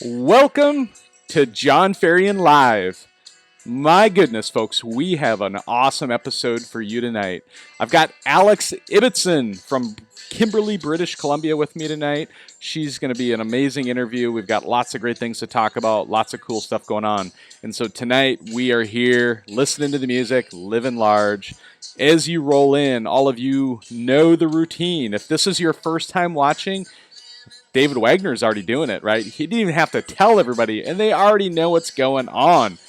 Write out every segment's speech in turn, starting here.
Welcome to Jon Ferrian Live. My goodness, folks, we have an awesome episode for you tonight. I've got Alex Ibbotson from Kimberly, British Columbia with me tonight. She's going to be an amazing interview. We've got lots of great things to talk about, lots of cool stuff going on. And so tonight we are here listening to the music, living large. As you roll in, all of you know the routine. If this is your first time watching, David Wagner's already doing it, right? He didn't even have to tell everybody, and they already know what's going on.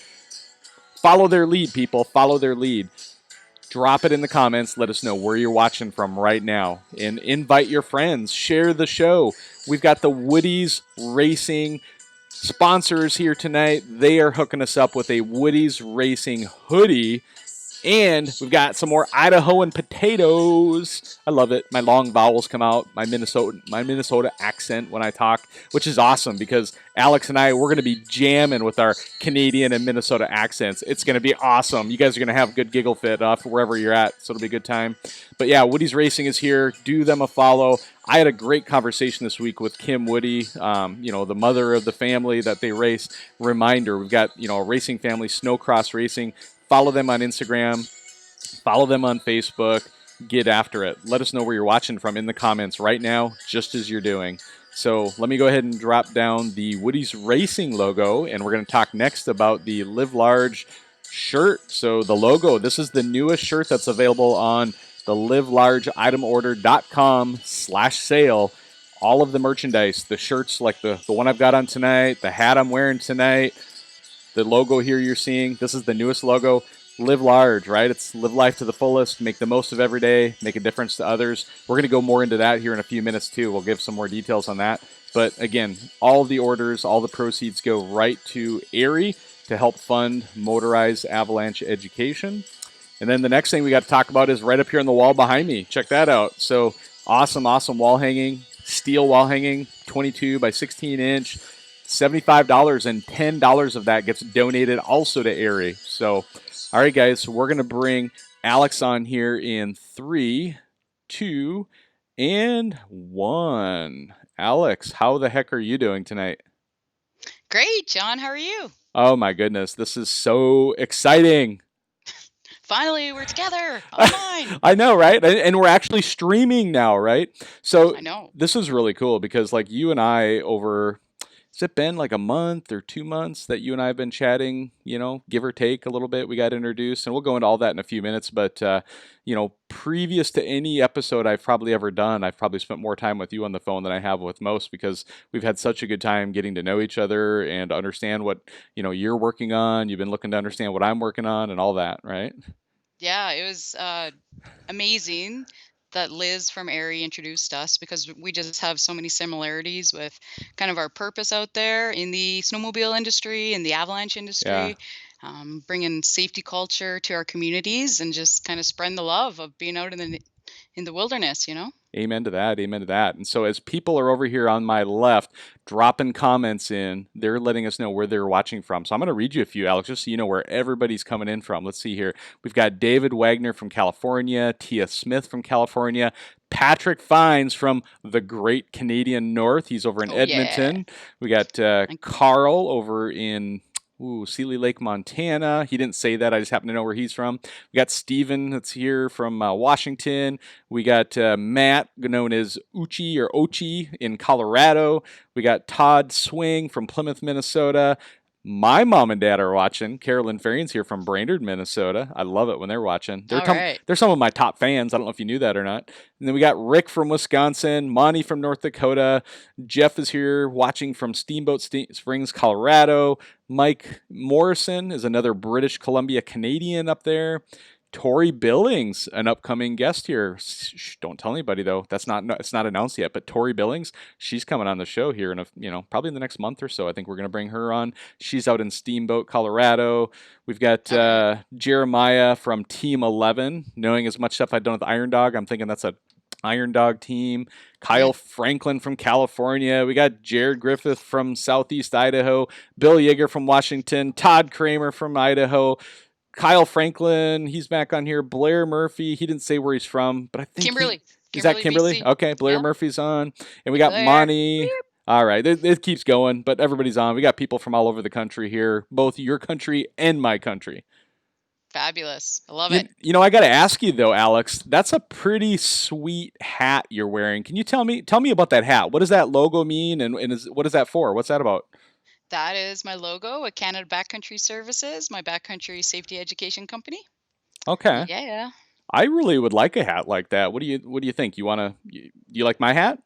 Follow their lead, people. Follow their lead. Drop it in the comments. Let us know where you're watching from right now. And invite your friends. Share the show. We've got the Woodies Racing sponsors here tonight. They are hooking us up with a Woodies Racing hoodie. And we've got some more Idahoan potatoes. I love it. My long vowels come out. My Minnesota accent when I talk, which is awesome because Alex and I, we're going to be jamming with our Canadian and Minnesota accents. It's going to be awesome. You guys are going to have a good giggle fit off wherever you're at, so it'll be a good time. But yeah, Woodies Racing is here. Do them a follow. I had a great conversation this week with Kim Woody, the mother of the family that they race. Reminder, we've got, a racing family, Snowcross Racing. Follow them on Instagram. Follow them on Facebook. Get after it. Let us know where you're watching from in the comments right now, just as you're doing. So let me go ahead and drop down the Woodies Racing logo, and we're going to talk next about the Live Large shirt. So the logo, this is the newest shirt that's available on the livelargeitemorder.com/sale. All of the merchandise, the shirts like the one I've got on tonight, the hat I'm wearing tonight, the logo here you're seeing, this is the newest logo. Live large, right? It's live life to the fullest, make the most of every day, make a difference to others. We're going to go more into that here in a few minutes too. We'll give some more details on that. But again, all the orders, all the proceeds go right to AIARE to help fund motorized avalanche education. And then the next thing we got to talk about is right up here on the wall behind me. Check that out. So awesome wall hanging, steel wall hanging, 22 by 16 inch. $75 and $10 of that gets donated also to AIARE. So, all right, guys, we're going to bring Alex on here in 3, 2, and 1. Alex, how the heck are you doing tonight? Great, John. How are you? Oh, my goodness. This is so exciting. Finally, we're together online. I know, right? And we're actually streaming now, right? So I know. This is really cool because like you and I over... Has it been like a month or 2 months that you and I have been chatting, give or take a little bit? We got introduced, and we'll go into all that in a few minutes. But, previous to any episode I've probably ever done, I've probably spent more time with you on the phone than I have with most because we've had such a good time getting to know each other and understand what, you're working on. You've been looking to understand what I'm working on and all that, right? Yeah, it was amazing that Liz from AIARE introduced us because we just have so many similarities with kind of our purpose out there in the snowmobile industry and the avalanche industry, bringing safety culture to our communities and just kind of spreading the love of being out in the wilderness, Amen to that. Amen to that. And so as people are over here on my left dropping comments in, they're letting us know where they're watching from. So I'm going to read you a few, Alex, just so you know where everybody's coming in from. Let's see here. We've got David Wagner from California, Tia Smith from California, Patrick Fines from the great Canadian North. He's over in Edmonton. Yeah. We got Carl over in Seeley Lake, Montana. He didn't say that. I just happen to know where he's from. We got Steven that's here from Washington. We got Matt, known as Uchi or Ochi in Colorado. We got Todd Swing from Plymouth, Minnesota. My mom and dad are watching. Carolyn Ferrian's here from Brainerd, Minnesota. I love it when they're watching. They're some of my top fans. I don't know if you knew that or not. And then we got Rick from Wisconsin, Monty from North Dakota. Jeff is here watching from Steamboat Springs, Colorado. Mike Morrison is another British Columbia Canadian up there. Tori Billings, an upcoming guest here. Shh, don't tell anybody though. It's not announced yet. But Tori Billings, she's coming on the show here in probably in the next month or so. I think we're going to bring her on. She's out in Steamboat, Colorado. We've got Jeremiah from Team 11. Knowing as much stuff I've done with Iron Dog, I'm thinking that's a Iron Dog team. Kyle Franklin from California. We got Jared Griffith from Southeast Idaho. Bill Yeager from Washington. Todd Kramer from Idaho. Kyle Franklin, he's back on here. Blair Murphy, he didn't say where he's from, but I think Kimberly. Is that Kimberly? BC. Okay, Blair Murphy's on. And we got Monty. All right, it keeps going, but everybody's on. We got people from all over the country here, both your country and my country. Fabulous. I love You, it. you know, I got to ask you though, Alex. That's a pretty sweet hat you're wearing. Can you tell me about that hat? What does that logo mean, and what is that for? What's that about? That is my logo at Canada Backcountry Services, my backcountry safety education company. Okay, Yeah. I really would like a hat like that. What do you think? Do you like my hat?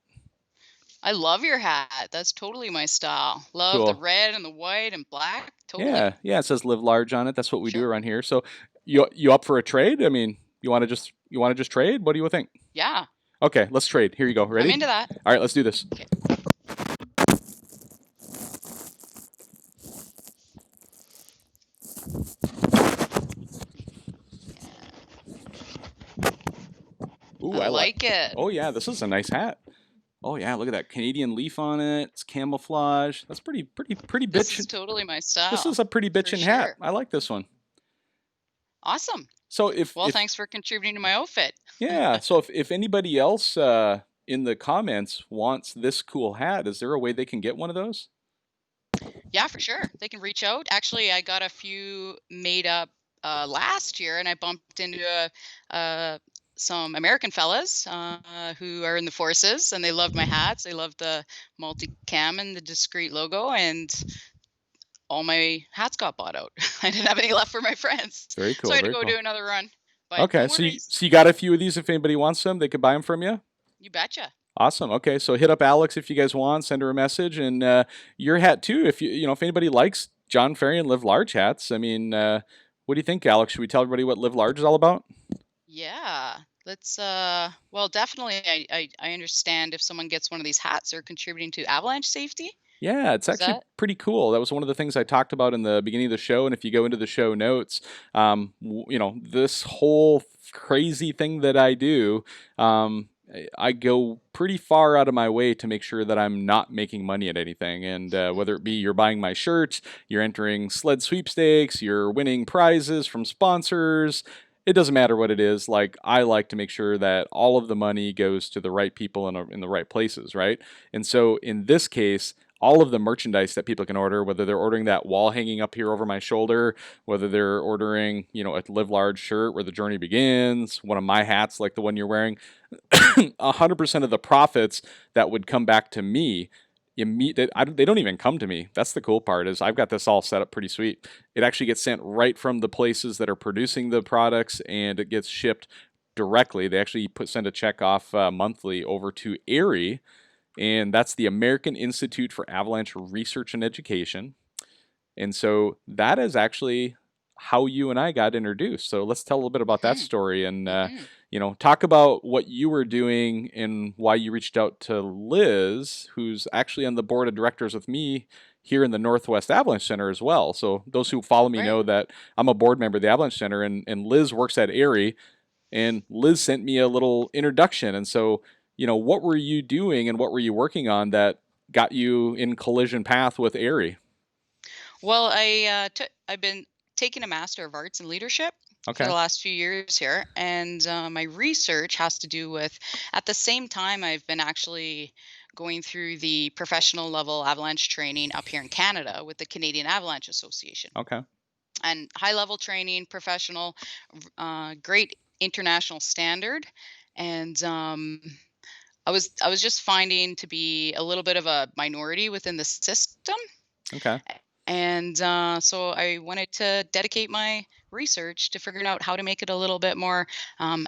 I love your hat. That's totally my style. Love the Cool. red and the white and black. Totally. Yeah, yeah. It says "Live Large" on it. That's what we do Sure. around here. So, you up for a trade? I mean, you want to just trade? What do you think? Yeah. Okay, let's trade. Here you go. I'm Ready? into that. All right, let's do this. Okay. Ooh, I I like. like it. Oh yeah, this is a nice hat. Oh yeah, look at that Canadian leaf on it. It's camouflage. That's pretty This is bitchin'. totally my This style. is a pretty For bitchin' hat. sure. I like this one. Awesome. So if Well, if thanks for contributing to my outfit. yeah, so if anybody else in the comments wants this cool hat, is there a way they can get one of those? Yeah, for sure. They can reach out. Actually, I got a few made up last year, and I bumped into some American fellas who are in the forces, and they loved my hats. They loved the multi-cam and the discreet logo, and all my hats got bought out. I didn't have any left for my friends, Very so cool. I had to Very go cool. do another run. But no Okay, so you, worries. so you got a few of these. If anybody wants them, they could buy them from you. You betcha. Awesome. Okay, so hit up Alex if you guys want. Send her a message, and your hat too. If anybody likes Jon Ferrian Live Large hats, I mean, what do you think, Alex? Should we tell everybody what Live Large is all about? Yeah. Let's well, definitely I understand if someone gets one of these hats, they're contributing to avalanche safety. Yeah, it's Is actually that pretty cool. That was one of the things I talked about in the beginning of the show. And if you go into the show notes, this whole crazy thing that I do, I go pretty far out of my way to make sure that I'm not making money at anything. And whether it be you're buying my shirt, you're entering sled sweepstakes, you're winning prizes from sponsors. It doesn't matter what it is. Like, I like to make sure that all of the money goes to the right people in the right places, right? And so in this case, all of the merchandise that people can order, whether they're ordering that wall hanging up here over my shoulder, whether they're ordering, a Live Large shirt where the journey begins, one of my hats like the one you're wearing, 100% of the profits that would come back to me, they don't even come to me. That's the cool part, is I've got this all set up pretty sweet. It actually gets sent right from the places that are producing the products, and it gets shipped directly. They actually send a check off monthly over to AIARE, and that's the American Institute for Avalanche Research and Education. And so that is actually how you and I got introduced. So let's tell a little bit about that hmm story, and hmm talk about what you were doing and why you reached out to Liz, who's actually on the board of directors with me here in the Northwest Avalanche Center as well. So those who follow me Right. know that I'm a board member of the Avalanche Center, and Liz works at AIARE, and Liz sent me a little introduction. And so, what were you doing and what were you working on that got you in collision path with AIARE? Well, I've been taking a Master of Arts in Leadership for the Okay. last few years here, and my research has to do with. At the same time, I've been actually going through the professional level avalanche training up here in Canada with the Canadian Avalanche Association, Okay. and high level training, professional, great international standard, and I was just finding to be a little bit of a minority within the system. Okay. And so I wanted to dedicate my research to figuring out how to make it a little bit more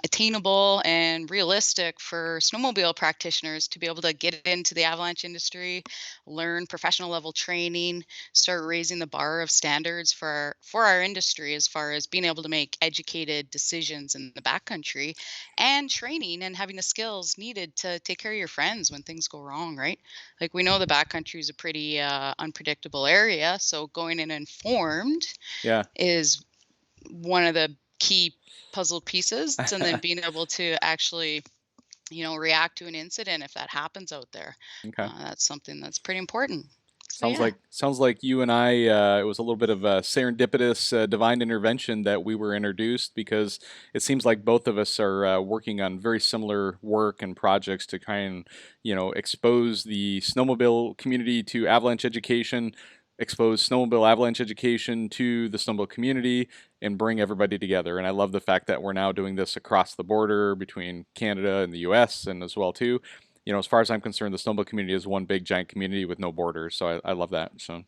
attainable and realistic for snowmobile practitioners to be able to get into the avalanche industry, learn professional level training, start raising the bar of standards for our industry as far as being able to make educated decisions in the backcountry, and training and having the skills needed to take care of your friends when things go wrong, right? Like, we know the backcountry is a pretty unpredictable area, so going in informed Yeah. is one of the key puzzle pieces, and then being able to actually react to an incident if that happens out there. Okay. That's something that's pretty important. So yeah. Sounds like you and I. It was a little bit of a serendipitous divine intervention that we were introduced because it seems like both of us are working on very similar work and projects to try and expose the snowmobile community to avalanche education, expose snowmobile avalanche education to the snowmobile community, and bring everybody together. And I love the fact that we're now doing this across the border between Canada and the U.S. and as well too. As far as I'm concerned, the snowmobile community is one big giant community with no borders. So I love that. So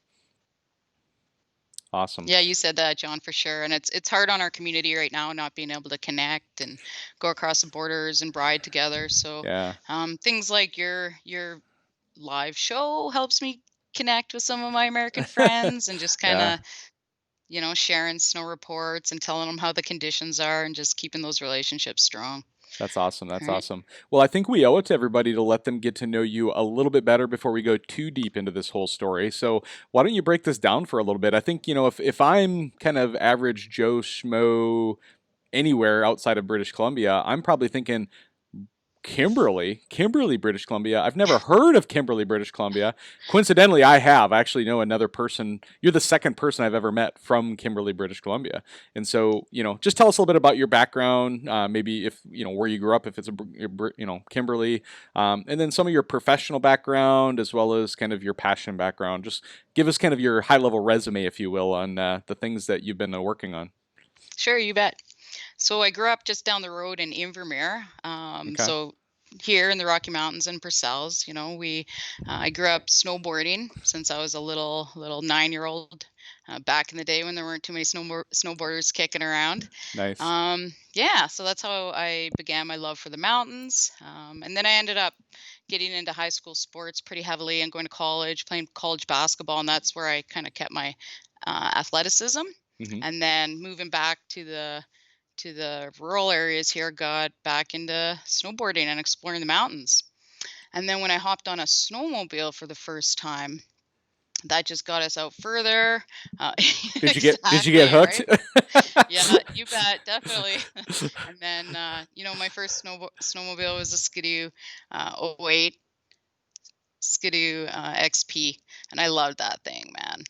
awesome. Yeah, you said that, John, for sure. And it's hard on our community right now, not being able to connect and go across the borders and ride together. So Yeah. Things like your live show helps me connect with some of my American friends and just kind of, sharing snow reports and telling them how the conditions are and just keeping those relationships strong. That's awesome. That's Right. awesome. Well, I think we owe it to everybody to let them get to know you a little bit better before we go too deep into this whole story. So why don't you break this down for a little bit? I think, if I'm kind of average Joe Schmo anywhere outside of British Columbia, I'm probably thinking, Kimberly, British Columbia. I've never heard of Kimberly, British Columbia. Coincidentally, I have. I actually know another person. You're the second person I've ever met from Kimberly, British Columbia. And so, just tell us a little bit about your background, maybe if, where you grew up, if it's, Kimberly, and then some of your professional background as well as kind of your passion background. Just give us kind of your high-level resume, if you will, on the things that you've been working on. Sure, you bet. So I grew up just down the road in Invermere. Okay. So here in the Rocky Mountains in Purcells, I grew up snowboarding since I was a little 9-year-old. Back in the day when there weren't too many snowboarders kicking around. Nice. Yeah, so that's how I began my love for the mountains. And then I ended up getting into high school sports pretty heavily and going to college, playing college basketball, and that's where I kind of kept my athleticism. Mm-hmm. And then moving back to the rural areas here, got back into snowboarding and exploring the mountains. And then when I hopped on a snowmobile for the first time, that just got us out further. Did you get hooked? Right? Yeah, you bet, definitely. And then my first snowmobile was a Skidoo 08 Skidoo XP, and I loved that thing, man.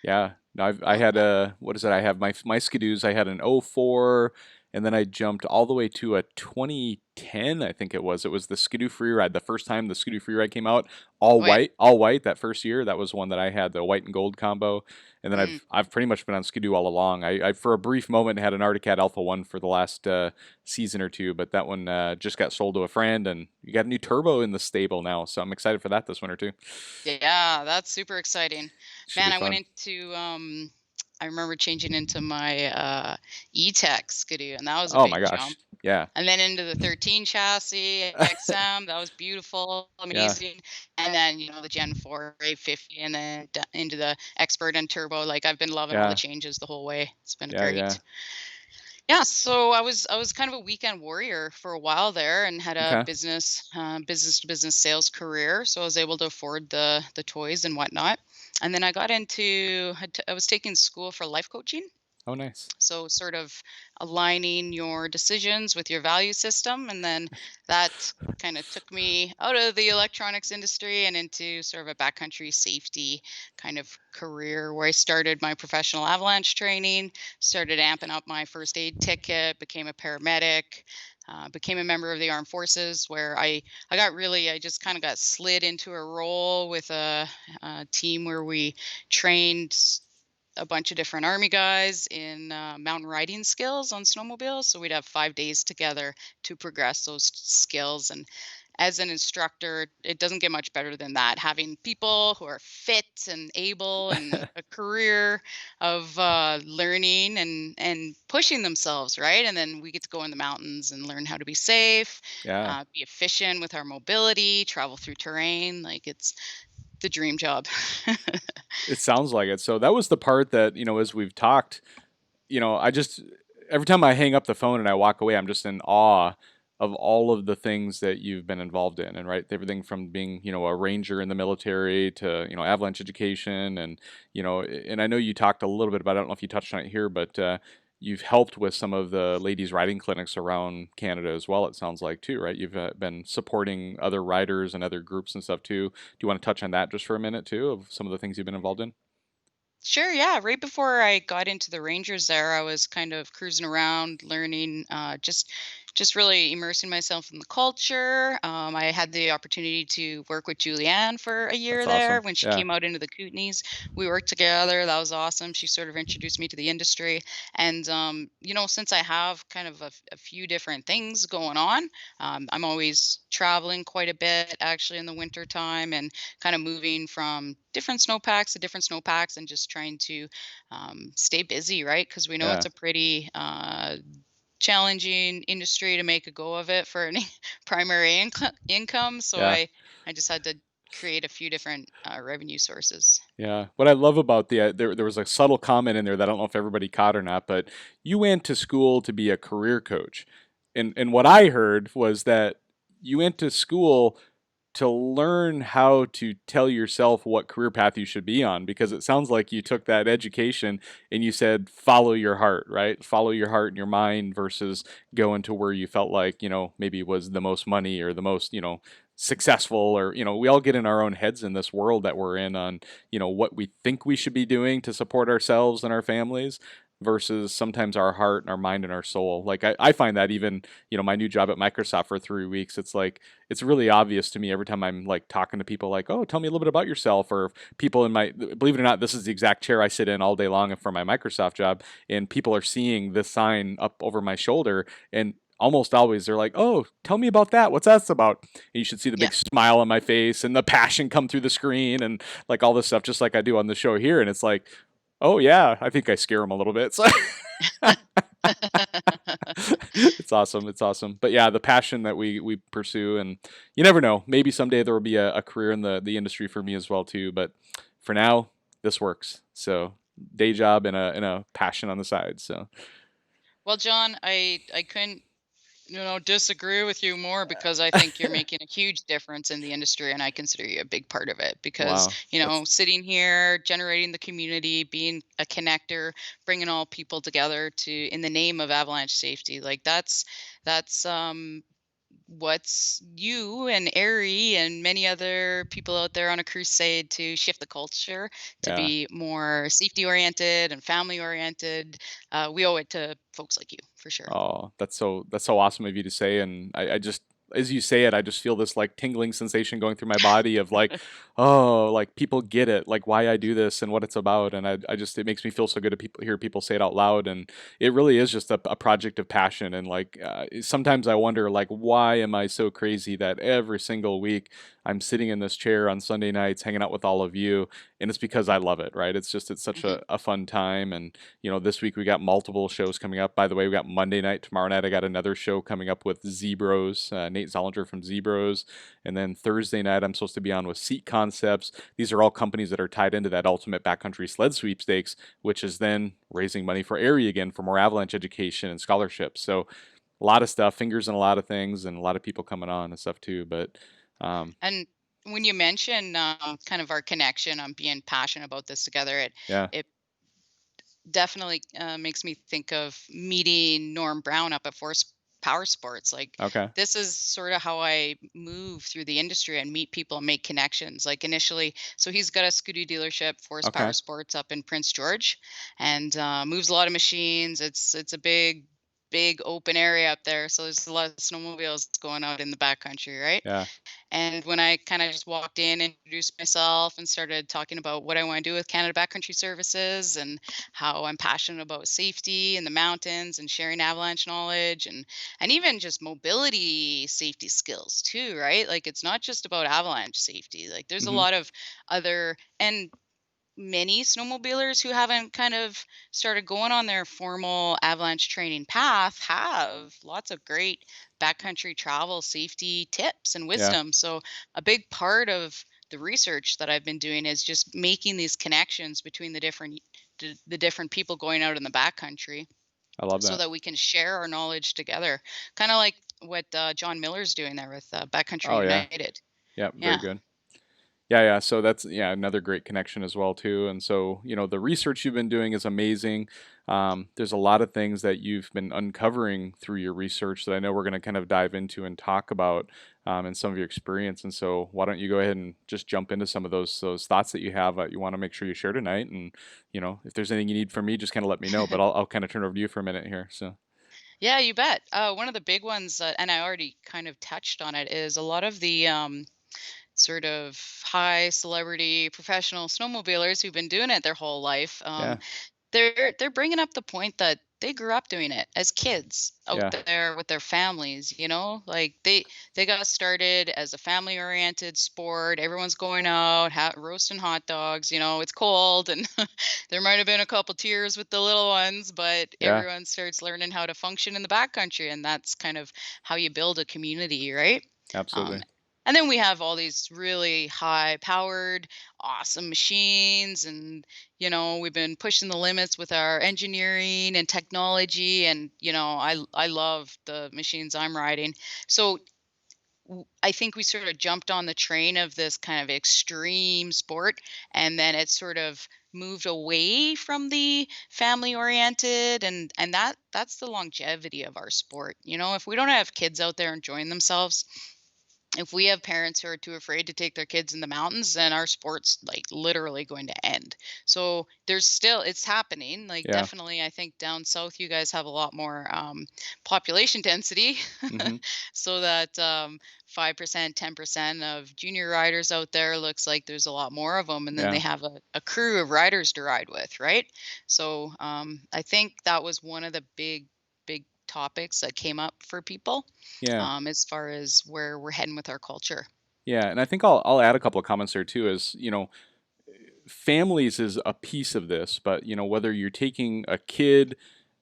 Yeah, no, I had a, what is it? I have my Skidoos. I had an '04, and then I jumped all the way to a 2010, I think it was. It was the Skidoo Freeride. The first time the Skidoo Freeride came out, all white that first year. That was one that I had, the white and gold combo. And then I've pretty much been on Skidoo all along. I for a brief moment had an Arctic Cat Alpha 1 for the last season or two, but that one just got sold to a friend, and you got a new turbo in the stable now, so I'm excited for that this winter too. Yeah, that's super exciting. Should Man, be I went fun. into I remember changing into my E-Tech Skidoo, and that was a Oh my big gosh, jump. yeah, And then into the 13 chassis XM, that was beautiful, yeah, amazing. And then, the Gen 4 850, and then into the Expert and Turbo. Like, I've been loving all the yeah, changes the whole way. It's been yeah, great. yeah. Yeah, so I was kind of a weekend warrior for a while there, and had a Okay, business to business sales career. So I was able to afford the toys and whatnot. And then I got into I was taking school for life coaching. oh nice. So sort of aligning your decisions with your value system. And then that kind of took me out of the electronics industry and into sort of a backcountry safety kind of career, where I started my professional avalanche training, started amping up my first aid ticket, became a paramedic, became a member of the armed forces, where I just kind of got slid into a role with a team where we trained a bunch of different Army guys in mountain riding skills on snowmobiles. So we'd have 5 days together to progress those skills. And as an instructor, it doesn't get much better than that. Having people who are fit and able, and a career of learning and pushing themselves, right? And then we get to go in the mountains and learn how to be safe, Yeah. be efficient with our mobility, travel through terrain. Like, it's the dream job. It sounds like it. So that was the part that, as we've talked, I just, every time I hang up the phone and I walk away, I'm just in awe of all of the things that you've been involved in. And right, everything from being, a ranger in the military to, avalanche education. And, and I know you talked a little bit about it. I don't know if you touched on it here, but, you've helped with some of the ladies riding clinics around Canada as well. It sounds like too, right? You've been supporting other riders and other groups and stuff too. Do you want to touch on that just for a minute too, of some of the things you've been involved in? Sure, yeah. Right before I got into the Rangers there, I was kind of cruising around, learning, just really immersing myself in the culture. I had the opportunity to work with Julianne for a year That's there awesome. when she Yeah, came out into the Kootenays. We worked together. That was awesome. She sort of introduced me to the industry. And since I have kind of a few different things going on, I'm always traveling quite a bit actually in the winter time, and kind of moving from different snowpacks to different snowpacks and just trying to stay busy, right? Because we know yeah, it's a pretty challenging industry to make a go of it for any primary income. So yeah. I just had to create a few different revenue sources. Yeah. What I love about there was a subtle comment in there that I don't know if everybody caught or not, but you went to school to be a career coach. And what I heard was that you went to school to learn how to tell yourself what career path you should be on, because it sounds like you took that education and you said follow your heart, right? Follow your heart and your mind versus going to where you felt like, maybe was the most money or the most, successful, or we all get in our own heads in this world that we're in on what we think we should be doing to support ourselves and our families versus sometimes our heart and our mind and our soul. Like I find that even my new job at Microsoft for 3 weeks, it's like it's really obvious to me every time I'm like talking to people like, oh, tell me a little bit about yourself, or people in my, believe it or not, this is the exact chair I sit in all day long for my Microsoft job, and people are seeing this sign up over my shoulder, and almost always they're like, oh, tell me about that, what's that about? And you should see the Yeah. big smile on my face and the passion come through the screen and like all this stuff, just like I do on the show here. And it's like, oh yeah, I think I scare them a little bit. So it's awesome. It's awesome. But yeah, the passion that we pursue, and you never know. Maybe someday there will be a career in the industry for me as well too. But for now, this works. So day job and a passion on the side. So Well, John, I couldn't disagree with you more, because I think you're making a huge difference in the industry, and I consider you a big part of it because, wow, that's sitting here, generating the community, being a connector, bringing all people together to in the name of avalanche safety. Like that's what's you and AIARE and many other people out there on a crusade to shift the culture to yeah. be more safety oriented and family oriented. We owe it to folks like you for sure. Oh, that's so awesome of you to say, and I just as you say it, I just feel this like tingling sensation going through my body of like, oh, like people get it, like why I do this and what it's about, and I just it makes me feel so good to hear people say it out loud, and it really is just a project of passion, and like sometimes I wonder like why am I so crazy that every single week I'm sitting in this chair on Sunday nights hanging out with all of you, and it's because I love it, right? It's such Hmm. a fun time, and this week we got multiple shows coming up. By the way, we got Monday night, tomorrow night. I got another show coming up with Zebros, Nate Zollinger from Zebros. And then Thursday night, I'm supposed to be on with Seat Concepts. These are all companies that are tied into that Ultimate Backcountry Sled Sweepstakes, which is then raising money for AIARE again for more avalanche education and scholarships. So a lot of stuff, fingers in a lot of things, and a lot of people coming on and stuff too. But And when you mention kind of our connection on being passionate about this together, yeah, it definitely makes me think of meeting Norm Brown up at Force Power Sports. Like okay, this is sort of how I move through the industry and meet people and make connections. Like initially, so he's got a scooter dealership, Force Power okay, Sports, up in Prince George, and moves a lot of machines. It's a big open area up there, so there's a lot of snowmobiles going out in the backcountry, right? yeah, And when I kind of just walked in, introduced myself, and started talking about what I want to do with Canada Backcountry Services and how I'm passionate about safety in the mountains and sharing avalanche knowledge and even just mobility safety skills too, right? Like it's not just about avalanche safety. Like there's a hmm, lot of other and many snowmobilers who haven't kind of started going on their formal avalanche training path have lots of great backcountry travel safety tips and yeah. wisdom. So, a big part of the research that I've been doing is just making these connections between the different people going out in the backcountry I love so that. that we can share our knowledge together. Kind of like what John Miller's doing there with Backcountry Oh yeah, United. yeah, very Yeah. good. Yeah. So that's another great connection as well too. And so the research you've been doing is amazing. There's a lot of things that you've been uncovering through your research that I know we're going to kind of dive into and talk about and some of your experience. And so why don't you go ahead and just jump into some of those thoughts that you have that you want to make sure you share tonight. And if there's anything you need from me, just kind of let me know. But I'll kind of turn over to you for a minute here. So Yeah, you bet. One of the big ones, and I already kind of touched on it, is a lot of the sort of high celebrity professional snowmobilers who've been doing it their whole life. yeah, They're bringing up the point that they grew up doing it as kids out yeah, there with their families, like they got started as a family oriented sport. Everyone's going out roasting hot dogs, it's cold, and there might have been a couple tears with the little ones, but yeah, everyone starts learning how to function in the backcountry, and that's kind of how you build a community, right? um, absolutely. and then we have all these really high powered, awesome machines. And, we've been pushing the limits with our engineering and technology. And, I love the machines I'm riding. So I think we sort of jumped on the train of this kind of extreme sport. And then it sort of moved away from the family oriented, and that's the longevity of our sport. If we don't have kids out there enjoying themselves, if we have parents who are too afraid to take their kids in the mountains, then our sport's like literally going to end. So it's happening. Like, Yeah. definitely, I think down south you guys have a lot more population density, Hmm. so that 5%, 10% of junior riders out there, looks like there's a lot more of them, and then they Yeah. have a crew of riders to ride with, right? So I think that was one of the big topics that came up for people, Yeah. as far as where we're heading with our culture. Yeah. And I think I'll add a couple of comments there too. Is families is a piece of this, but whether you're taking a kid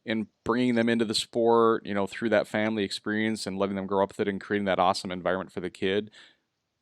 and bringing them into the sport, through that family experience and letting them grow up with it and creating that awesome environment for the kid.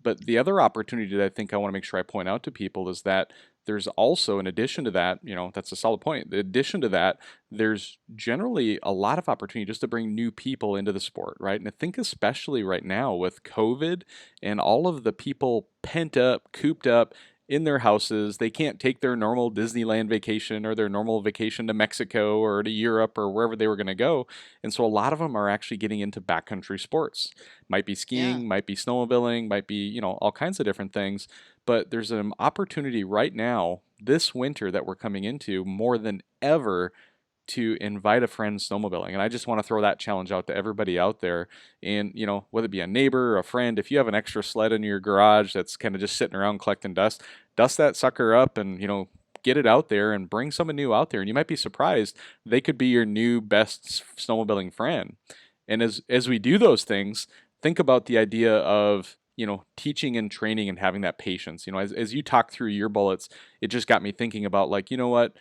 But the other opportunity that I think I want to make sure I point out to people is that there's also, in addition to that, that's a solid point. In addition to that, there's generally a lot of opportunity just to bring new people into the sport, right? And I think especially right now with COVID and all of the people pent up, cooped up in their houses, they can't take their normal Disneyland vacation or their normal vacation to Mexico or to Europe or wherever they were going to go. And so a lot of them are actually getting into backcountry sports. Might be Yeah. skiing, might be snowmobiling, might be, all kinds of different things. But there's an opportunity right now, this winter that we're coming into, more than ever, to invite a friend snowmobiling. And I just want to throw that challenge out to everybody out there. And, whether it be a neighbor or a friend, if you have an extra sled in your garage that's kind of just sitting around collecting dust, dust that sucker up and, get it out there and bring someone new out there. And you might be surprised, they could be your new best snowmobiling friend. And as we do those things, think about the idea of teaching and training and having that patience. As you talk through your bullets, it just got me thinking about, like, what,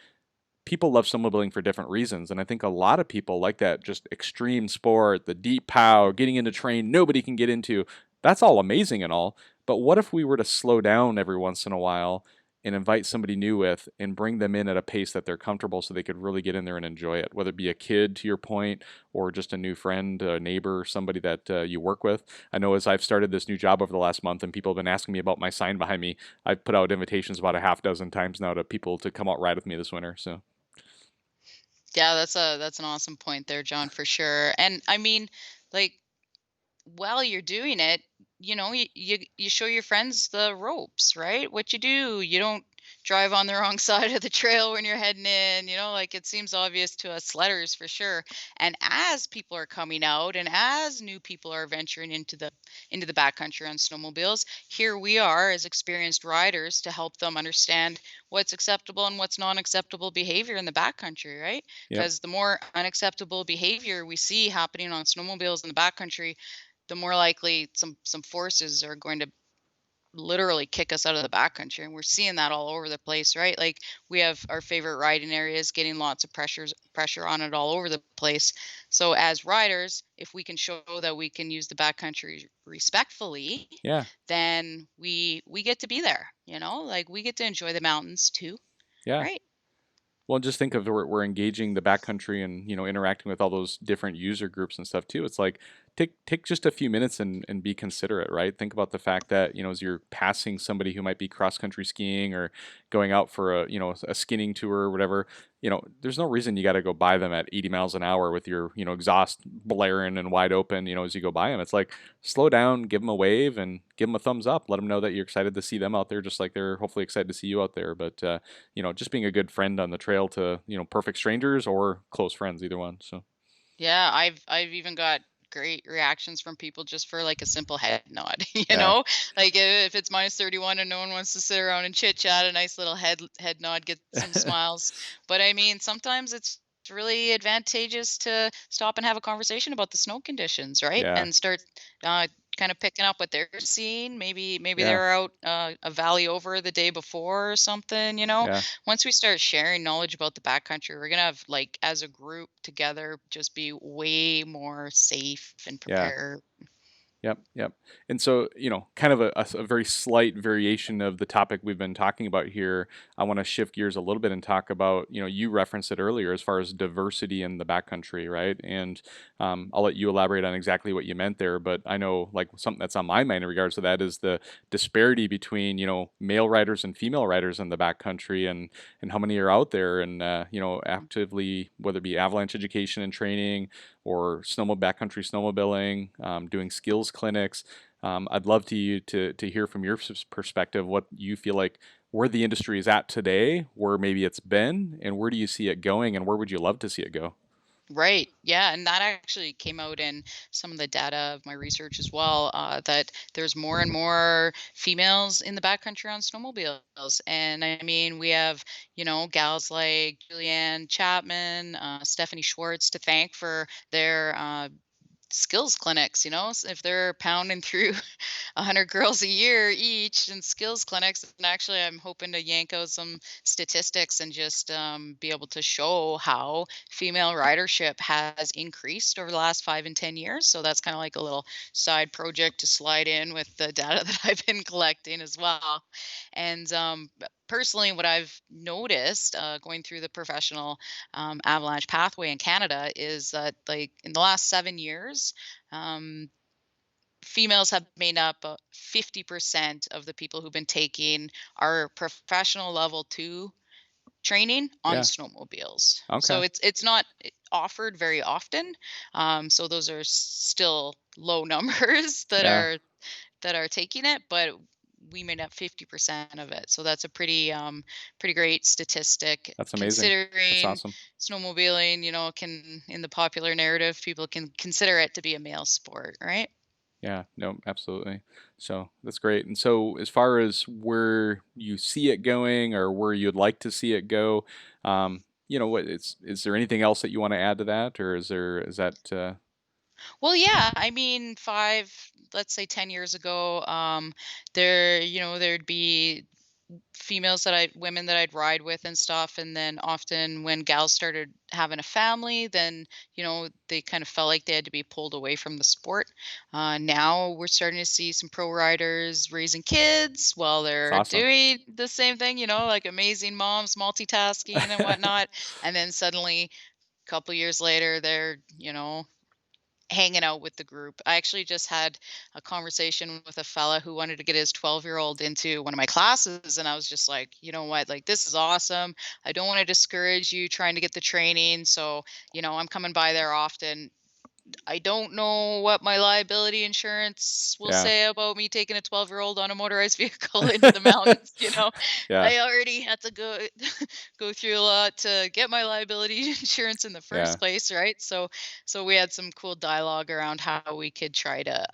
people love snowmobiling for different reasons, and I think a lot of people like that just extreme sport, the deep pow, getting into terrain nobody can get into. That's all amazing and all, but what if we were to slow down every once in a while and invite somebody new with and bring them in at a pace that they're comfortable so they could really get in there and enjoy it, whether it be a kid, to your point, or just a new friend, a neighbor, somebody that you work with. I know as I've started this new job over the last month and people have been asking me about my sign behind me, I've put out invitations about a half dozen times now to people to come out ride with me this winter. So Yeah, that's an awesome point there, John, for sure. And I mean, like, while you're doing it, you show your friends the ropes, right? What you do, you don't drive on the wrong side of the trail when you're heading in, like, it seems obvious to us sledders for sure. And as people are coming out, and as new people are venturing into the backcountry on snowmobiles, here we are as experienced riders to help them understand what's acceptable and what's non-acceptable behavior in the backcountry, right? yep. Because the more unacceptable behavior we see happening on snowmobiles in the backcountry, the more likely some forces are going to literally kick us out of the backcountry. And we're seeing that all over the place, right? Like, we have our favorite riding areas getting lots of pressure on it all over the place. So as riders, if we can show that we can use the backcountry respectfully, Yeah. then we get to be there, like, we get to enjoy the mountains too, Yeah. right? Well, just think of we're engaging the backcountry and interacting with all those different user groups and stuff too. It's like take just a few minutes and be considerate, right? Think about the fact that, as you're passing somebody who might be cross country skiing or going out for a skinning tour or whatever, there's no reason you got to go by them at 80 miles an hour with your, exhaust blaring and wide open, as you go by them. It's like, slow down, give them a wave and give them a thumbs up. Let them know that you're excited to see them out there, just like they're hopefully excited to see you out there. But, just being a good friend on the trail to, perfect strangers or close friends, either one. So. Yeah, I've even got great reactions from people just for like a simple head nod, Yeah. Like if it's -31 and no one wants to sit around and chit chat, a nice little head nod, get some smiles. But I mean, sometimes it's really advantageous to stop and have a conversation about the snow conditions, right? Yeah. And start uh, kind of picking up what they're seeing. Maybe they Yeah. were out a valley over the day before or something, Yeah. Once we start sharing knowledge about the backcountry, we're gonna have like as a group together just be way more safe and Yeah. prepared. Yep, yep. And so, kind of a very slight variation of the topic we've been talking about here. I want to shift gears a little bit and talk about, you referenced it earlier as far as diversity in the backcountry, right? And I'll let you elaborate on exactly what you meant there. But I know, like, something that's on my mind in regards to that is the disparity between, male riders and female riders in the backcountry, and how many are out there and, actively, whether it be avalanche education and training or backcountry snowmobiling, doing skills clinics. I'd love to hear from your perspective what you feel like where the industry is at today, where maybe it's been, and where do you see it going, and where would you love to see it go? Right. Yeah. And that actually came out in some of the data of my research as well, that there's more and more females in the backcountry on snowmobiles. And I mean, we have, gals like Julianne Chapman, Stephanie Schwartz to thank for their skills clinics. If they're pounding through 100 girls a year each in skills clinics. And actually, I'm hoping to yank out some statistics and just be able to show how female ridership has increased over the last 5 and 10 years. So that's kind of like a little side project to slide in with the data that I've been collecting as well. And personally, what I've noticed going through the professional avalanche pathway in Canada is that, like, in the last 7 years, um, females have made up 50% of the people who've been taking our professional level 2 training on Yeah. snowmobiles. So Okay. it's not offered very often. So those are still low numbers Yeah. that are taking it, but we made up 50% of it. So that's a pretty great statistic That's amazing. That's considering awesome. snowmobiling, can, in the popular narrative, people can consider it to be a male sport, right? Yeah, no, absolutely. So that's great. And so, as far as where you see it going or where you'd like to see it go, is there anything else that you want to add to that, or is that Well, yeah, I mean, let's say 10 years ago, there'd be women that I'd ride with and stuff. And then often when gals started having a family, then, they kind of felt like they had to be pulled away from the sport. Now we're starting to see some pro riders raising kids while it's they're awesome? doing the same thing, like amazing moms, multitasking and whatnot. And then suddenly, a couple years later, they're, hanging out with the group. I actually just had a conversation with a fella who wanted to get his 12-year-old into one of my classes. And I was just like, you know what, like, this is awesome. I don't want to discourage you trying to get the training. So, I'm coming by there often. I don't know what my liability insurance will Yeah. say about me taking a 12-year-old on a motorized vehicle into the mountains. Yeah. I already had to go through a lot to get my liability insurance in the Yeah. first place, right? So we had some cool dialogue around how we could try to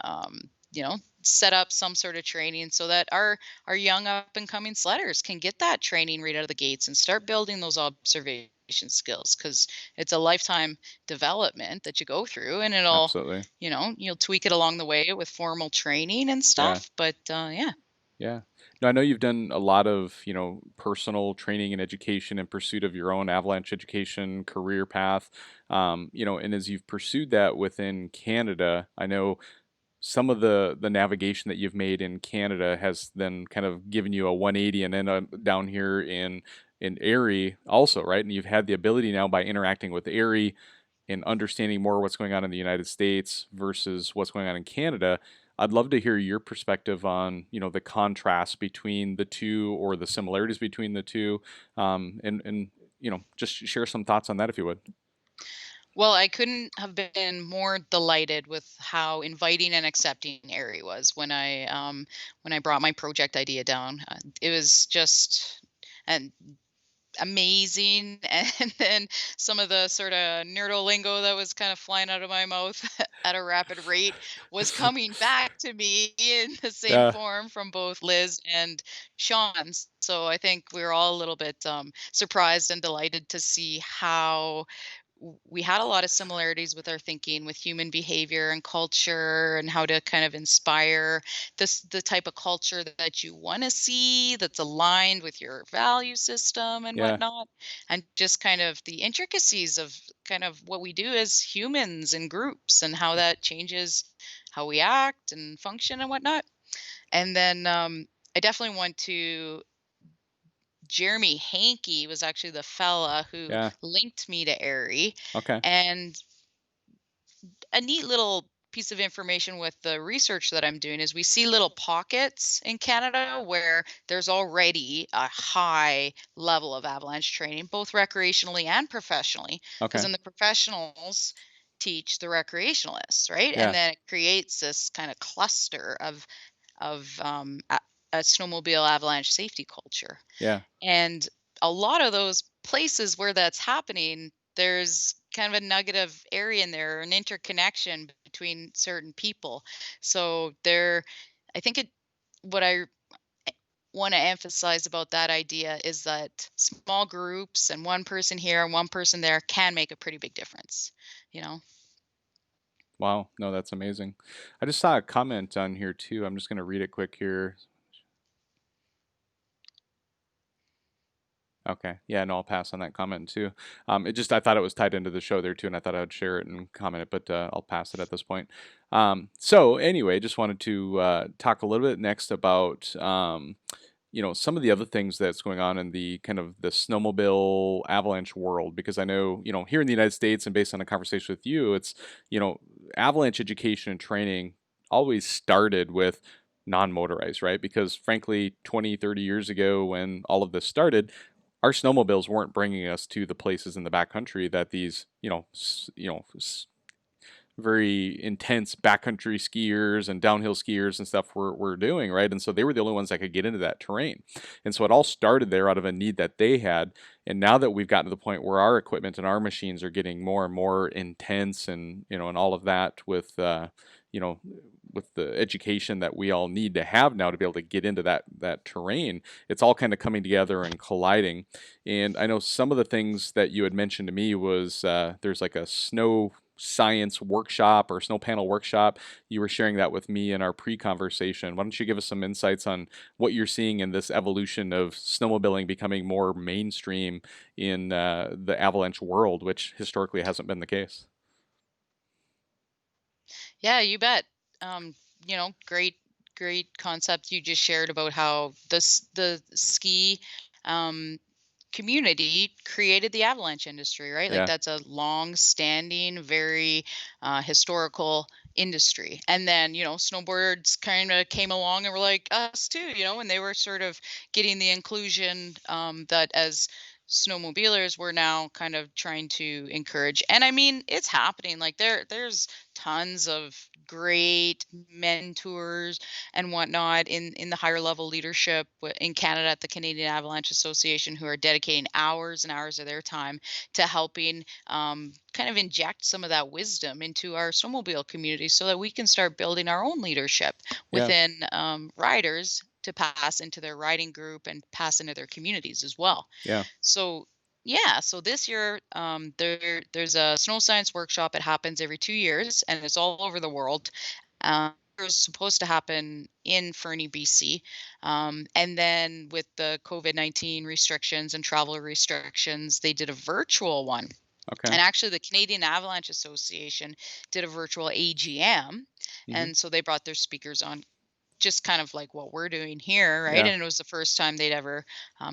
set up some sort of training so that our young up and coming sledders can get that training right out of the gates and start building those observation skills, because it's a lifetime development that you go through, and Absolutely. you'll tweak it along the way with formal training and Yeah. stuff. But yeah. Yeah. No, I know you've done a lot of, personal training and education in pursuit of your own avalanche education career path. And as you've pursued that within Canada, I know some of the navigation that you've made in Canada has then kind of given you a 180 and then down here in AIARE also, right? And you've had the ability now by interacting with AIARE and understanding more what's going on in the United States versus what's going on in Canada, I'd love to hear your perspective on, the contrast between the two or the similarities between the two, and just share some thoughts on that if you would. Well, I couldn't have been more delighted with how inviting and accepting AIARE was when I brought my project idea down. It was just an amazing. And then some of the sort of nerdo lingo that was kind of flying out of my mouth at a rapid rate was coming back to me in the same Yeah, form from both Liz and Sean. So I think we were all a little bit surprised and delighted to see how we had a lot of similarities with our thinking with human behavior and culture, and how to kind of inspire the type of culture that you want to see, that's aligned with your value system and yeah, whatnot, and just kind of the intricacies of kind of what we do as humans and groups, and how that changes how we act and function and whatnot. And then I definitely want to Jeremy Hankey was actually the fella who yeah. linked me to AIARE. Okay, And a neat little piece of information with the research that I'm doing is we see little pockets in Canada where there's already a high level of avalanche training, both recreationally and professionally, because okay, then the professionals teach the recreationalists, right? And yeah, then it creates this kind of cluster of a snowmobile avalanche safety culture. yeah. And a lot of those places where that's happening, there's kind of a nugget of area in there, an interconnection between certain people. So I think what I want to emphasize about that idea is that small groups and one person here and one person there can make a pretty big difference, you know? Wow, no, that's amazing. I just saw a comment on here too. I'm just going to read it quick here. Okay. Yeah, no, I'll pass on that comment too. I thought it was tied into the show there too, and I thought I would share it and comment it, but I'll pass it at this point. So anyway, just wanted to talk a little bit next about, some of the other things that's going on in the kind of the snowmobile avalanche world, because I know, here in the United States and based on a conversation with you, it's, avalanche education and training always started with non-motorized, right? Because frankly, 20, 30 years ago when all of this started, our snowmobiles weren't bringing us to the places in the backcountry that these, very intense backcountry skiers and downhill skiers and stuff were doing, right? And so they were the only ones that could get into that terrain. And so it all started there out of a need that they had. And now that we've gotten to the point where our equipment and our machines are getting more and more intense and, and all of that you know, with the education that we all need to have now to be able to get into that terrain, it's all kind of coming together and colliding. And I know some of the things that you had mentioned to me was there's like a snow science workshop or snow panel workshop. You were sharing that with me in our pre-conversation. Why don't you give us some insights on what you're seeing in this evolution of snowmobiling becoming more mainstream in the avalanche world, which historically hasn't been the case? Yeah, you bet. Um, great concept you just shared about how the ski um, community created the avalanche industry, right? Like Yeah, that's a long-standing, very historical industry. And then, snowboards kind of came along and were like us too, and they were sort of getting the inclusion that as snowmobilers we're now kind of trying to encourage. And I mean, it's happening. Like there's tons of great mentors and whatnot in the higher level leadership in Canada at the Canadian Avalanche Association, who are dedicating hours and hours of their time to helping kind of inject some of that wisdom into our snowmobile community so that we can start building our own leadership yeah, within riders to pass into their riding group and pass into their communities as well. yeah. So yeah, so this year there's a snow science workshop. It happens every 2 years and it's all over the world. It was supposed to happen in Fernie, BC. And then with the COVID-19 restrictions and travel restrictions, they did a virtual one. Okay. And actually, the Canadian Avalanche Association did a virtual AGM. Hmm. And so they brought their speakers on just kind of like what we're doing here, right? Yeah. And it was the first time they'd ever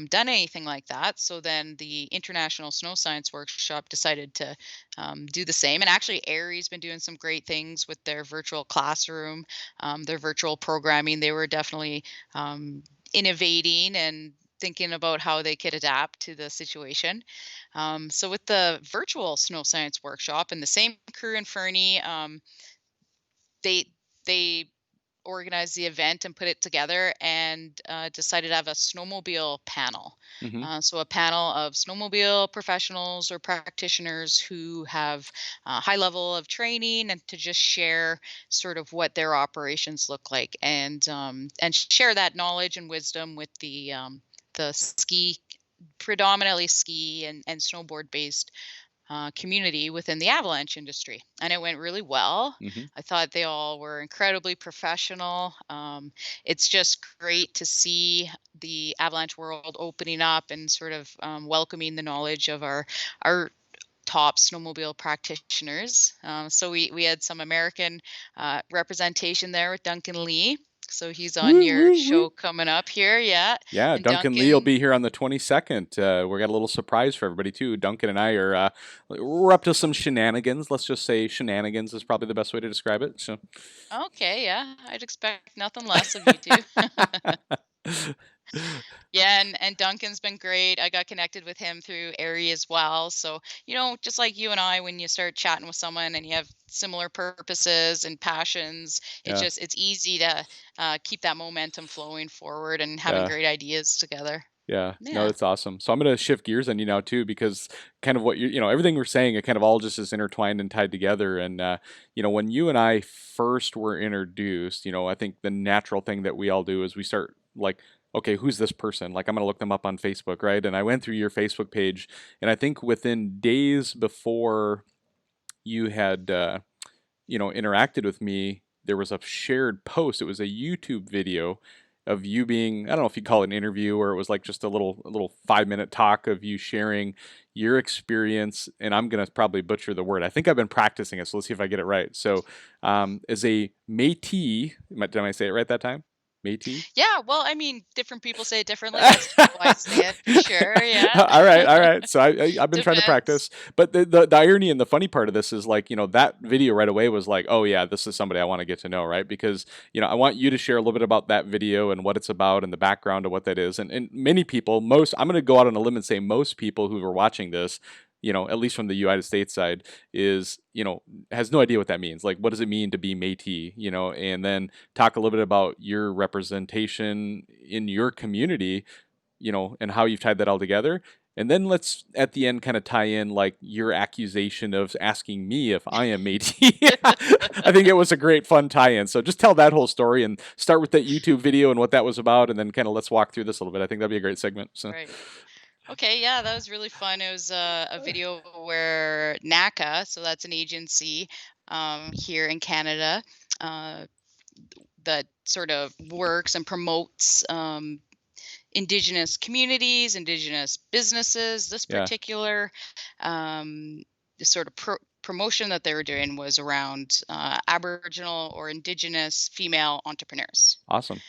done anything like that. So then the International Snow Science Workshop decided to do the same. And actually, AIARE's been doing some great things with their virtual classroom, their virtual programming. They were definitely innovating and thinking about how they could adapt to the situation. So with the virtual snow science workshop and the same crew in Fernie, they they organized the event and put it together and decided to have a snowmobile panel. Hmm. So a panel of snowmobile professionals or practitioners who have a high level of training and to just share sort of what their operations look like and share that knowledge and wisdom with the ski predominantly ski and snowboard based community within the avalanche industry. And it went really well. Hmm. I thought they all were incredibly professional. It's just great to see the avalanche world opening up and sort of welcoming the knowledge of our top snowmobile practitioners. So we had some American representation there with Duncan Lee. So he's on Woo, your woo, woo. show coming up here, yeah. Yeah, And Duncan Lee will Duncan, be here on the 22nd. We got a little surprise for everybody too. Duncan and I are we're up to some shenanigans. Let's just say shenanigans is probably the best way to describe it. So, okay, yeah, I'd expect nothing less of you two. Yeah, and Duncan's been great. I got connected with him through AIARE as well. So, just like you and I, when you start chatting with someone and you have similar purposes and passions, yeah, it's easy to keep that momentum flowing forward and having yeah. great ideas together. Yeah, no, Yeah. that's awesome. So I'm going to shift gears on you now too, because kind of what everything we're saying, it kind of all just is intertwined and tied together. And when you and I first were introduced, I think the natural thing that we all do is we start like, okay, who's this person? Like I'm going to look them up on Facebook, right? And I went through your Facebook page, and I think within days before you had, interacted with me, there was a shared post. It was a YouTube video of you being, I don't know if you call it an interview or it was like just a little 5-minute talk of you sharing your experience. And I'm going to probably butcher the word. I think I've been practicing it. So let's see if I get it right. So, as a Métis, did I say it right that time? Métis? Yeah, well, I mean, different people say it differently. That's how I say it for sure. Yeah. All right, all right. So I've been trying to Depends. practice, but the irony and the funny part of this is like that video right away was like, oh yeah, this is somebody I want to get to know, right? Because I want you to share a little bit about that video and what it's about and the background of what that is, and many people, I'm going to go out on a limb and say most people who are watching this, at least from the United States side, is has no idea what that means. Like, what does it mean to be Métis? And then talk a little bit about your representation in your community, and how you've tied that all together. And then let's at the end kind of tie in like your accusation of asking me if I am Métis. I think it was a great fun tie-in. So just tell that whole story and start with that YouTube video and what that was about, and then kind of let's walk through this a little bit. I think that'd be a great segment. So Right. Okay, yeah, that was really fun. It was a video where NACA, so that's an agency here in Canada, uh, that sort of works and promotes Indigenous communities, Indigenous businesses. This yeah, particular the sort of promotion that they were doing was around Aboriginal or Indigenous female entrepreneurs. awesome.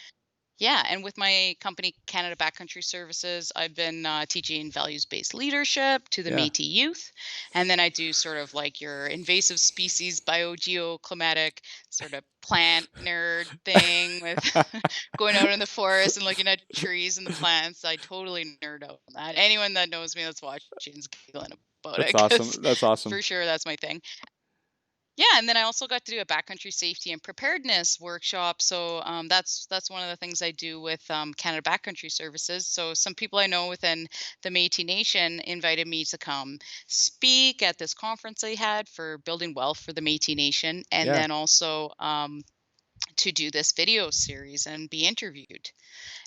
Yeah, and with my company, Canada Backcountry Services, I've been teaching values-based leadership to the Yeah. Métis youth, and then I do sort of like your invasive species biogeoclimatic sort of plant nerd thing with going out in the forest and looking at trees and the plants. I totally nerd out on that. Anyone that knows me that's watching is giggling about That's it because awesome. That's awesome. for sure that's my thing. Yeah, and then I also got to do a backcountry safety and preparedness workshop. So that's one of the things I do with Canada Backcountry Services. So some people I know within the Métis Nation invited me to come speak at this conference they had for building wealth for the Métis Nation, and Yeah. then also to do this video series and be interviewed.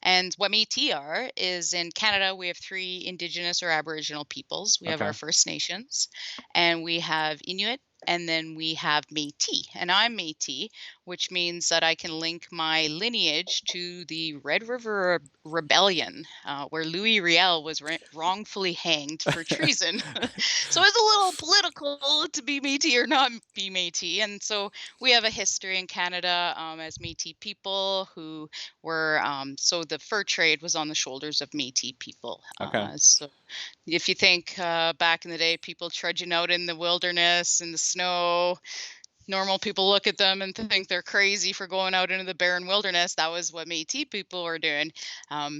And what Métis are is in Canada, we have three Indigenous or Aboriginal peoples. We have Okay. our First Nations, and we have Inuit, and then we have Métis. And I'm Métis, which means that I can link my lineage to the Red River rebellion where Louis Riel was wrongfully hanged for treason. So it's a little political to be Métis or not be Métis. And so we have a history in Canada as Métis people who were, so the fur trade was on the shoulders of Métis people. Okay. So if you think back in the day, people trudging out in the wilderness in the snow, normal people look at them and think they're crazy for going out into the barren wilderness. That was what Métis people were doing.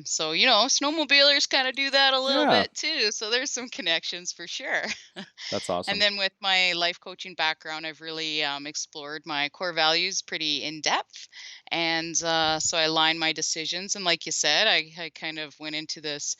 So, snowmobilers kind of do that a little Yeah. bit too. So there's some connections for sure. That's awesome. And then with my life coaching background, I've really explored my core values pretty in depth. And so I align my decisions. And like you said, I kind of went into this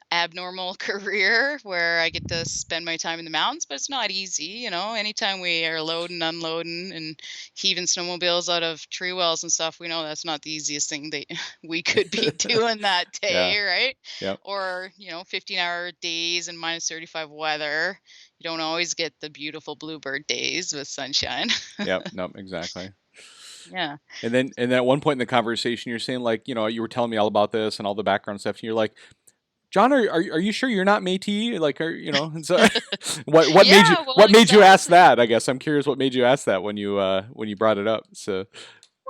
abnormal career where I get to spend my time in the mountains, but it's not easy. Anytime we are loading, unloading, and heaving snowmobiles out of tree wells and stuff, we know that's not the easiest thing that we could be doing that day, right? Yep. Or, 15-hour days and minus 35 weather. You don't always get the beautiful bluebird days with sunshine. Yep. Nope. Exactly. Yeah. And then at one point in the conversation, you're saying like, you were telling me all about this and all the background stuff, and you're like, John, are you sure you're not Métis? Like, and so what Yeah, made you well, what made you ask exactly. that? I guess I'm curious what made you ask that when you brought it up. So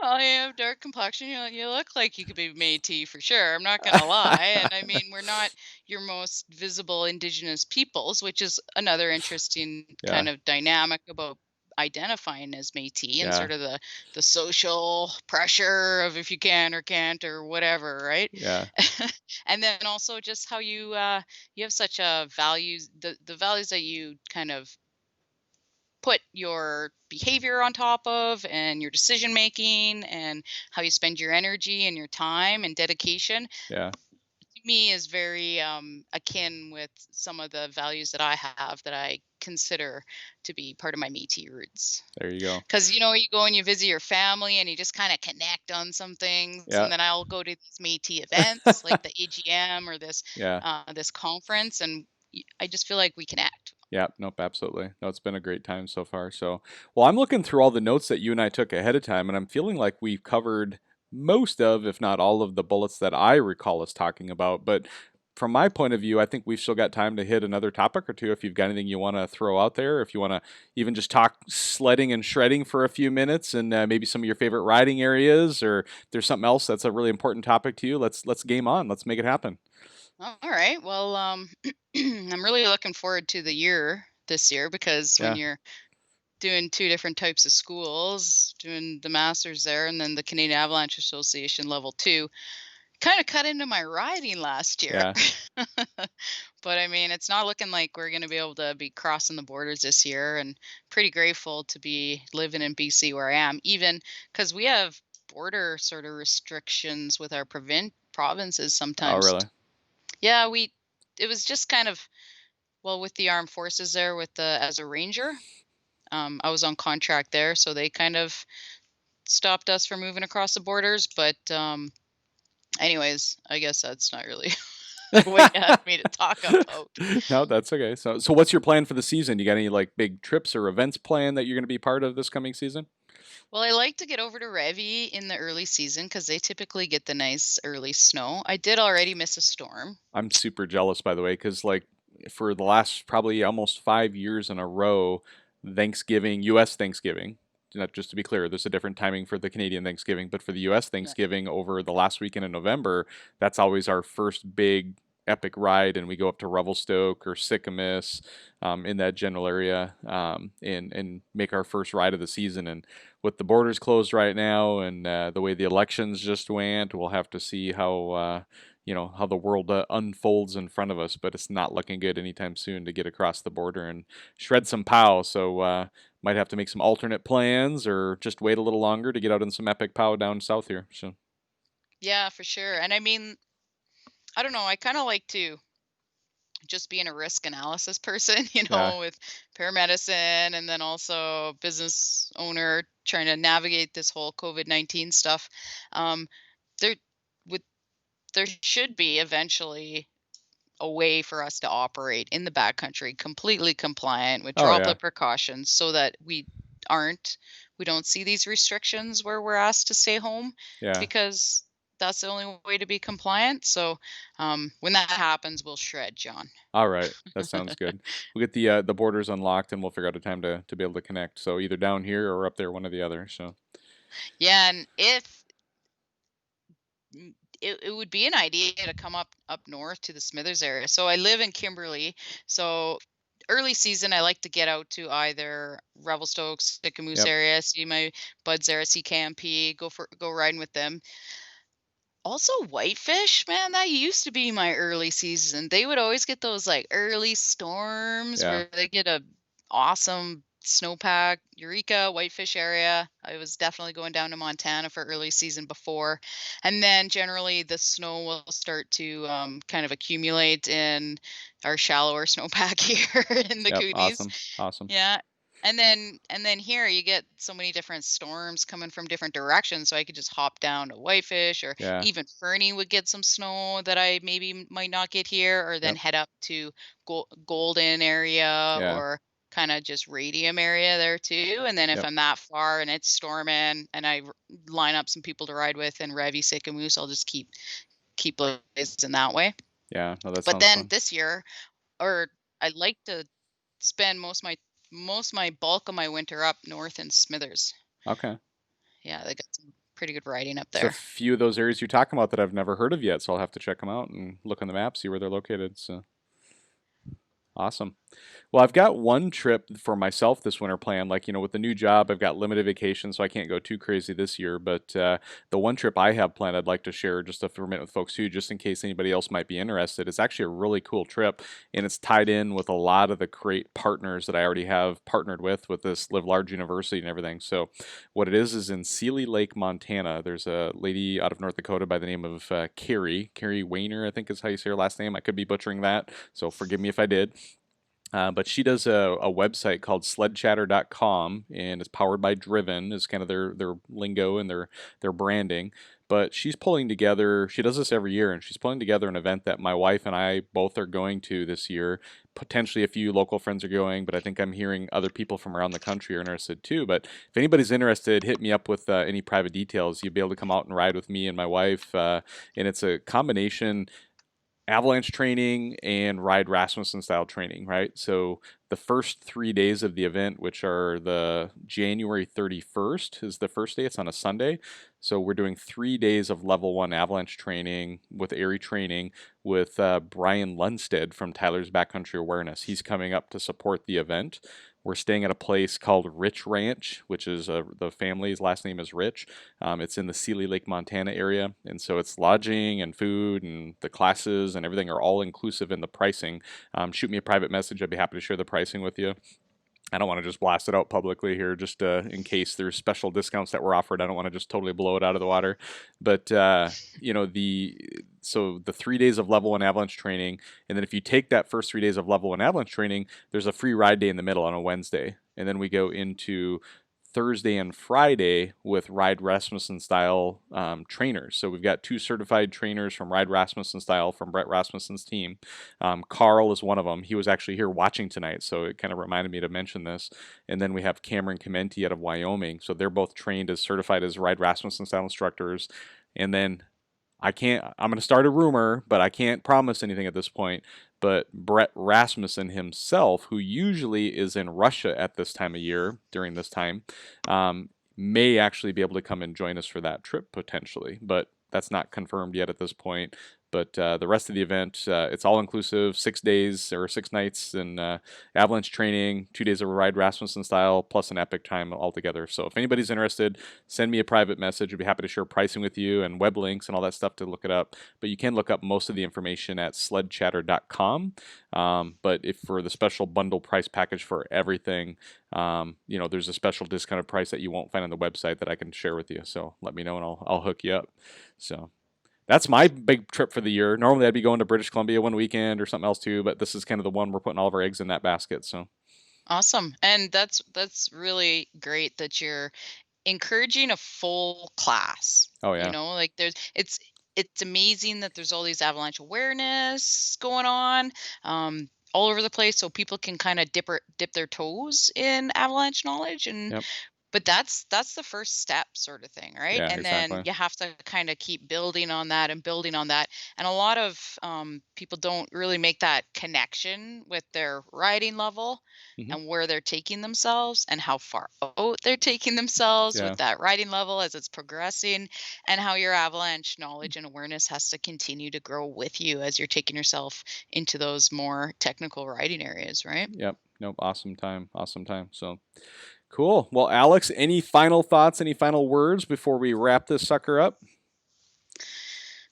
Well, you have dark complexion. You look like you could be Métis for sure. I'm not gonna lie. And I mean, we're not your most visible Indigenous peoples, which is another interesting yeah, kind of dynamic about identifying as Métis and yeah, sort of the social pressure of if you can or can't or whatever, right? yeah, And then also just how you have such a values the values that you kind of put your behavior on top of and your decision making and how you spend your energy and your time and dedication yeah. to me is very akin with some of the values that I have that I consider to be part of my Métis roots. There you go. Because you go and you visit your family and you just kind of connect on some things, Yeah, and then I'll go to these Métis events like the AGM or yeah. this conference, and I just feel like we connect. Yeah, nope, absolutely. No, it's been a great time so far. So, well, I'm looking through all the notes that you and I took ahead of time, and I'm feeling like we've covered most of, if not all of the bullets that I recall us talking about. But from my point of view, I think we've still got time to hit another topic or two if you've got anything you want to throw out there. If you want to even just talk sledding and shredding for a few minutes, and maybe some of your favorite riding areas, or if there's something else that's a really important topic to you, let's game on. Let's make it happen. All right. Well, I'm really looking forward to the year this year because when Yeah, you're doing two different types of schools, doing the masters there and then the Canadian Avalanche Association level 2, kind of cut into my riding last year. yeah, But I mean, it's not looking like we're going to be able to be crossing the borders this year, and pretty grateful to be living in BC where I am, even because we have border sort of restrictions with our provinces oh, sometimes. really? Yeah, it was just kind of, well, with the armed forces there with the as a ranger, I was on contract there, so they kind of stopped us from moving across the borders. But anyways, I guess that's not really what you had me to talk about. No, that's okay. So what's your plan for the season? You got any like big trips or events planned that you're going to be part of this coming season? Well, I like to get over to Revi in the early season because they typically get the nice early snow. I did already miss a storm. I'm super jealous, by the way, because like for the last probably almost 5 years in a row, Thanksgiving, U.S. Thanksgiving, not just to be clear, there's a different timing for the Canadian Thanksgiving, but for the U.S. Yeah. Thanksgiving over the last weekend in November, that's always our first big epic ride, and we go up to Revelstoke or Sycamus, in that general area, and make our first ride of the season. And with the borders closed right now, and the way the elections just went, we'll have to see how the world unfolds in front of us. But it's not looking good anytime soon to get across the border and shred some POW. So might have to make some alternate plans, or just wait a little longer to get out in some epic POW down south here. So Yeah, for sure. And I mean, I don't know. I kind of like to just being a risk analysis person, yeah, with paramedicine and then also business owner trying to navigate this whole COVID-19 stuff. Um, there would there should be eventually a way for us to operate in the backcountry completely compliant with oh yeah, droplet precautions so that we don't see these restrictions where we're asked to stay home yeah, because that's the only way to be compliant. So when that happens, we'll shred, John. All right, that sounds good. We'll get the borders unlocked, and we'll figure out a time to be able to connect. So either down here or up there, one or the other. So Yeah, and if it would be an idea to come up north to the Smithers area. So I live in Kimberly. So early season, I like to get out to either Revelstoke, Sicamous yep, area, see my buds there, see KMP, go riding with them. Also, whitefish, man, that used to be my early season. They would always get those like early storms yeah, where they get a awesome snowpack, Eureka, whitefish area. I was definitely going down to Montana for early season before. And then generally the snow will start to kind of accumulate in our shallower snowpack here in the yep, Coonies. awesome, awesome. Yeah. And then here you get so many different storms coming from different directions. So I could just hop down to Whitefish, or Yeah, even Fernie would get some snow that I maybe might not get here, or then yep, head up to Golden area, yeah, or kind of just Radium area there too. And then if yep, I'm that far and it's storming and line up some people to ride with in Revy Sicamous, I'll just keep blazing that way. yeah. No, that But sounds then fun. this year, or I like to spend most my bulk of my winter up north in Smithers. Okay. Yeah, they got some pretty good riding up There's a there. few of those areas you're talking about that I've never heard of yet, so I'll have to check them out and look on the map, see where they're located. So awesome. Well, I've got one trip for myself this winter planned. Like, with the new job, I've got limited vacation, so I can't go too crazy this year. But the one trip I have planned, I'd like to share just for a minute with folks too, just in case anybody else might be interested. It's actually a really cool trip, and it's tied in with a lot of the great partners that I already have partnered with this Live Large University and everything. So, what it is in Seeley Lake, Montana. There's a lady out of North Dakota by the name of Carrie Wayner, I think is how you say her last name. I could be butchering that, so forgive me if I did. But she does a website called sledchatter.com, and it's powered by Driven is kind of their lingo and their branding. But she's pulling together, she does this every year, and she's pulling together an event that my wife and I both are going to this year. Potentially a few local friends are going, but I think I'm hearing other people from around the country are interested too. But if anybody's interested, hit me up with any private details. You'll be able to come out and ride with me and my wife. And it's a combination avalanche training and Ride Rasmussen style training, right? So the first 3 days of the event, which are the January 31st, is the first day. It's on a Sunday. So we're doing 3 days of level 1 avalanche training with AIARE training with Brian Lundstedt from Tyler's Backcountry Awareness. He's coming up to support the event. We're staying at a place called Rich Ranch, which is the family's last name is Rich. It's in the Seeley Lake, Montana area, and so it's lodging and food and the classes and everything are all inclusive in the pricing. Shoot me a private message. I'd be happy to share the pricing with you. I don't want to just blast it out publicly here, just in case there's special discounts that were offered. I don't want to just totally blow it out of the water. But the 3 days of level 1 avalanche training, and then if you take that first 3 days of level 1 avalanche training, there's a free ride day in the middle on a Wednesday, and then we go into Thursday and Friday with Ride Rasmussen style trainers. So we've got 2 certified trainers from Ride Rasmussen style from Brett Rasmussen's team. Carl is one of them. He was actually here watching tonight, so it kind of reminded me to mention this. And then we have Cameron Comenti out of Wyoming. So they're both trained as certified as Ride Rasmussen style instructors. And then I'm going to start a rumor, but I can't promise anything at this point. But Brett Rasmussen himself, who usually is in Russia at this time of year, during this time, may actually be able to come and join us for that trip potentially. But that's not confirmed yet at this point. But the rest of the event, it's all inclusive, 6 days or 6 nights and avalanche training, 2 days of a Ride Rasmussen style, plus an epic time altogether. So if anybody's interested, send me a private message. I'd be happy to share pricing with you and web links and all that stuff to look it up. But you can look up most of the information at sledchatter.com. But if for the special bundle price package for everything, there's a special discounted price that you won't find on the website that I can share with you. So let me know and I'll hook you up. So that's my big trip for the year. Normally I'd be going to British Columbia one weekend or something else too, but this is kind of the one we're putting all of our eggs in that basket. So Awesome. And that's really great that you're encouraging a full class. oh yeah, Like it's amazing that there's all these avalanche awareness going on all over the place, so people can kind of dip their toes in avalanche knowledge. And yep, but that's the first step sort of thing, right? Yeah, And then exactly. you have to kind of keep building on that and building on that. And a lot of people don't really make that connection with their riding level Hmm. and where they're taking themselves and how far out they're taking themselves with Yeah, that riding level as it's progressing, and how your avalanche knowledge and awareness has to continue to grow with you as you're taking yourself into those more technical riding areas, right? yep. Nope. Awesome time. Awesome time. So cool. Well, Alex, any final thoughts, any final words before we wrap this sucker up?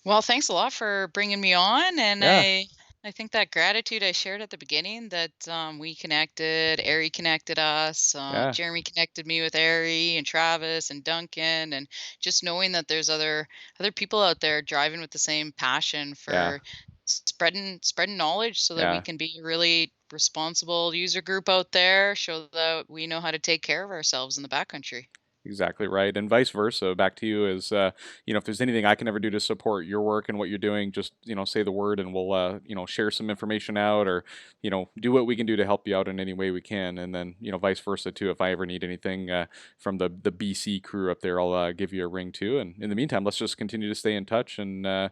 Well, thanks a lot for bringing me on, and Yeah, I think that gratitude I shared at the beginning, that we connected, Ari connected us, yeah, Jeremy connected me with Ari and Travis and Duncan, and just knowing that there's other people out there driving with the same passion yeah, for spreading knowledge, so that we yeah. can be a really responsible user group out there, show that we know how to take care of ourselves in the backcountry. Exactly right, and vice versa. Back to you is, if there's anything I can ever do to support your work and what you're doing, just say the word, and we'll share some information out, or do what we can do to help you out in any way we can, and then vice versa too. If I ever need anything from the BC crew up there, I'll give you a ring too. And in the meantime, let's just continue to stay in touch, and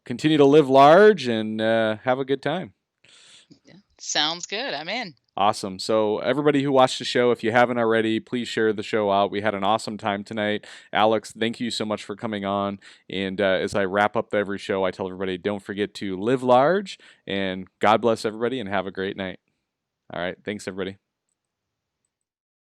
continue to live large and have a good time. Yeah. Sounds good. I'm in. Awesome. So, everybody who watched the show, if you haven't already, please share the show out. We had an awesome time tonight. Alex, thank you so much for coming on. And as I wrap up every show, I tell everybody don't forget to live large, and God bless everybody and have a great night. All right. Thanks, everybody.